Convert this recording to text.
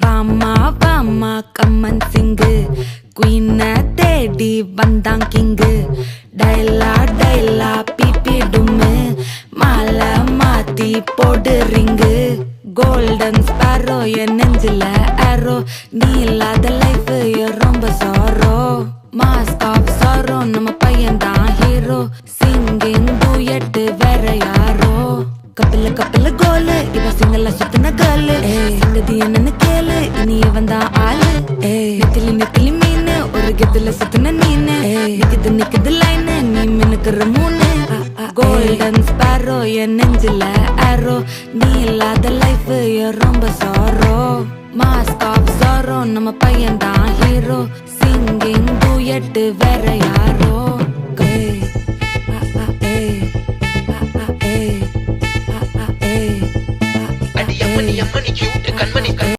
வாமா வாமா கம்மன் சிங்கு குயின தேடி வந்தான் கிங்கு டைலா டைலா பிபி டும்மு மாலை மாத்தி போடு ரிங்கு கோல்டன் ஸ்பாரோ என் நெஞ்சில ஆரோ நீ இல்லாத லைஃப் ரொம்ப சாரோ மாஸ்க் ஆஃப் சாரோ நம்ம பையன் தான் ஹீரோ சிங்கிங் டூயட் வேற யாரோ கப்பில கப்பில கோலு இவ சிங்கல்ல சுத்தின கேளு சங்கதி என்னன்னு கேளு இனி வந்தா ஆளு நெத்திலி நெத்திலி மீனு ஒரு கெத்துல சுத்தின நீனு நிக்குது நிக்குது லைனு நீ மினுக்குற மூணு கோல்டன் ஸ்பாரோ என் நெஞ்சில ஆரோ நீ இல்லாத லைஃப் ரொம்ப சாரோ மாஸ்க் ஆஃப் சாரோ நம்ம பையன் தான் ஹீரோ சிங்கிங் டூயட் வேற யாரோ அடி அம்மணி அம்மணி கியூட் கண்மணி